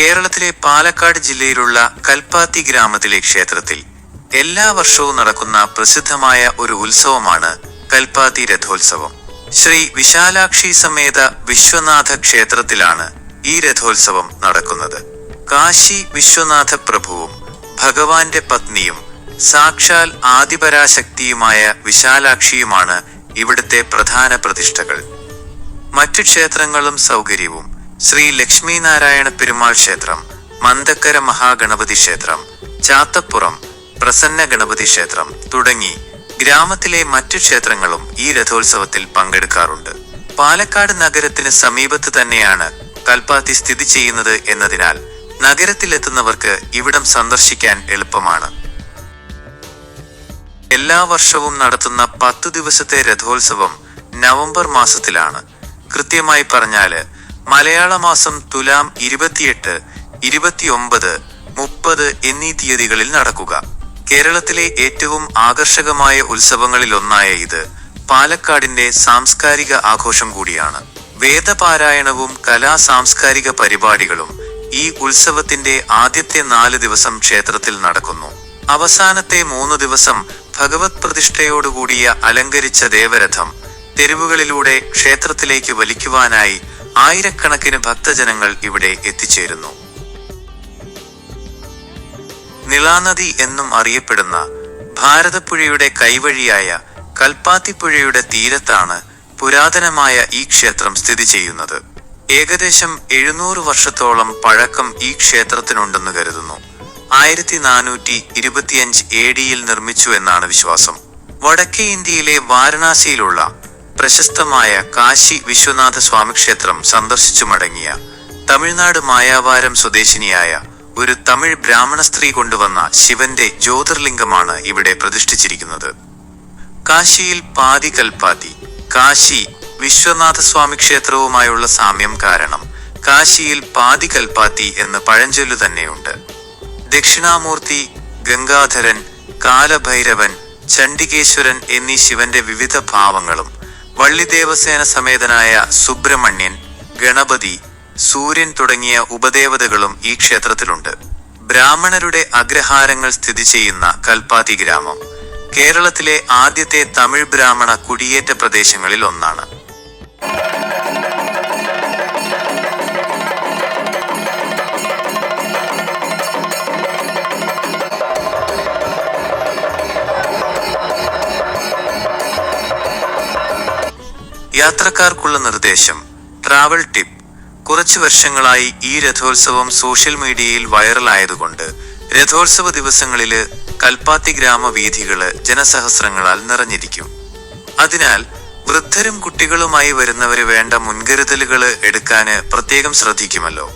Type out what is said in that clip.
കേരളത്തിലെ പാലക്കാട് ജില്ലയിലുള്ള കൽപ്പാത്തി ഗ്രാമത്തിലെ ക്ഷേത്രത്തിൽ എല്ലാ വർഷവും നടക്കുന്ന പ്രസിദ്ധമായ ഒരു ഉത്സവമാണ് കൽപ്പാത്തി രഥോത്സവം. ശ്രീ വിശാലാക്ഷി സമേത വിശ്വനാഥ ക്ഷേത്രത്തിലാണ് ഈ രഥോത്സവം നടക്കുന്നത്. കാശി വിശ്വനാഥ പ്രഭുവും ഭഗവാന്റെ പത്നിയും സാക്ഷാൽ ആദിപരാശക്തിയുമായ വിശാലാക്ഷിയുമാണ് ഇവിടുത്തെ പ്രധാന പ്രതിഷ്ഠകൾ. മറ്റു ക്ഷേത്രങ്ങളും സൗകര്യവും ശ്രീ ലക്ഷ്മീനാരായണ പെരുമാൾ ക്ഷേത്രം, മന്തക്കര മഹാഗണപതി ക്ഷേത്രം, ചാത്തപ്പുറം പ്രസന്ന ഗണപതി ക്ഷേത്രം തുടങ്ങി ഗ്രാമത്തിലെ മറ്റു ക്ഷേത്രങ്ങളും ഈ രഥോത്സവത്തിൽ പങ്കെടുക്കാറുണ്ട്. പാലക്കാട് നഗരത്തിന് സമീപത്ത് തന്നെയാണ് കൽപ്പാത്തി സ്ഥിതി ചെയ്യുന്നത് എന്നതിനാൽ നഗരത്തിലെത്തുന്നവർക്ക് ഇവിടം സന്ദർശിക്കാൻ എളുപ്പമാണ്. എല്ലാ വർഷവും നടത്തുന്ന 10 ദിവസത്തെ രഥോത്സവം നവംബർ മാസത്തിലാണ്. കൃത്യമായി പറഞ്ഞാല് മലയാള മാസം തുലാം 28, 29, 30 എന്നീ തീയതികളിൽ നടക്കുക. കേരളത്തിലെ ഏറ്റവും ആകർഷകമായ ഉത്സവങ്ങളിലൊന്നായ ഇത് പാലക്കാടിന്റെ സാംസ്കാരിക ആഘോഷം കൂടിയാണ്. വേദപാരായണവും സാംസ്കാരിക പരിപാടികളും ഈ ഉത്സവത്തിന്റെ ആദ്യത്തെ 4 ദിവസം ക്ഷേത്രത്തിൽ നടക്കുന്നു. അവസാനത്തെ 3 ദിവസം ഭഗവത് പ്രതിഷ്ഠയോടുകൂടിയ അലങ്കരിച്ച ദേവരഥം തെരുവുകളിലൂടെ ക്ഷേത്രത്തിലേക്ക് വലിക്കുവാനായി ആയിരക്കണക്കിന് ഭക്തജനങ്ങൾ ഇവിടെ എത്തിച്ചേരുന്നു. നിളാനദി എന്നും അറിയപ്പെടുന്ന ഭാരതപ്പുഴയുടെ കൈവഴിയായ കൽപ്പാത്തിപ്പുഴയുടെ തീരത്താണ് പുരാതനമായ ഈ ക്ഷേത്രം സ്ഥിതി ചെയ്യുന്നത്. ഏകദേശം 700 വർഷത്തോളം പഴക്കം ഈ ക്ഷേത്രത്തിനുണ്ടെന്ന് കരുതുന്നു. 1425 AD നിർമ്മിച്ചു എന്നാണ് വിശ്വാസം. വടക്കേ ഇന്ത്യയിലെ വാരണാസിയിലുള്ള പ്രശസ്തമായ കാശി വിശ്വനാഥ സ്വാമി ക്ഷേത്രം സന്ദർശിച്ചു മടങ്ങിയ തമിഴ്നാട് മായാവാരം സ്വദേശിനിയായ ഒരു തമിഴ് ബ്രാഹ്മണ സ്ത്രീ കൊണ്ടുവന്ന ശിവന്റെ ജ്യോതിർലിംഗമാണ് ഇവിടെ പ്രതിഷ്ഠിച്ചിരിക്കുന്നത്. കാശിയിൽ പാതി കൽപ്പാത്തി. കാശി വിശ്വനാഥ സ്വാമി ക്ഷേത്രവുമായുള്ള സാമ്യം കാരണം കാശിയിൽ പാതി കൽപ്പാത്തി എന്ന് പഴഞ്ചൊല്ലു തന്നെയുണ്ട്. ദക്ഷിണാമൂർത്തി, ഗംഗാധരൻ, കാലഭൈരവൻ, ചണ്ഡികേശ്വരൻ എന്നീ ശിവന്റെ വിവിധ ഭാവങ്ങളും വള്ളിദേവസേന സമേതനായ സുബ്രഹ്മണ്യൻ, ഗണപതി, സൂര്യൻ തുടങ്ങിയ ഉപദേവതകളും ഈ ക്ഷേത്രത്തിലുണ്ട്. ബ്രാഹ്മണരുടെ അഗ്രഹാരങ്ങൾ സ്ഥിതി ചെയ്യുന്ന കൽപ്പാത്തി ഗ്രാമം കേരളത്തിലെ ആദ്യത്തെ തമിഴ് ബ്രാഹ്മണ കുടിയേറ്റ പ്രദേശങ്ങളിൽ ഒന്നാണ്. യാത്രക്കാർക്കുള്ള നിർദ്ദേശം, ട്രാവൽ ടിപ്പ്. കുറച്ചു വർഷങ്ങളായി ഈ രഥോത്സവം സോഷ്യൽ മീഡിയയിൽ വൈറലായതുകൊണ്ട് രഥോത്സവ ദിവസങ്ങളില് കൽപ്പാത്തി ഗ്രാമവീഥികള് ജനസഹസ്രങ്ങളാൽ നിറഞ്ഞിരിക്കും. അതിനാൽ വൃദ്ധരും കുട്ടികളുമായി വരുന്നവര് വേണ്ട മുൻകരുതലുകള് എടുക്കാന് പ്രത്യേകം ശ്രദ്ധിക്കുമല്ലോ.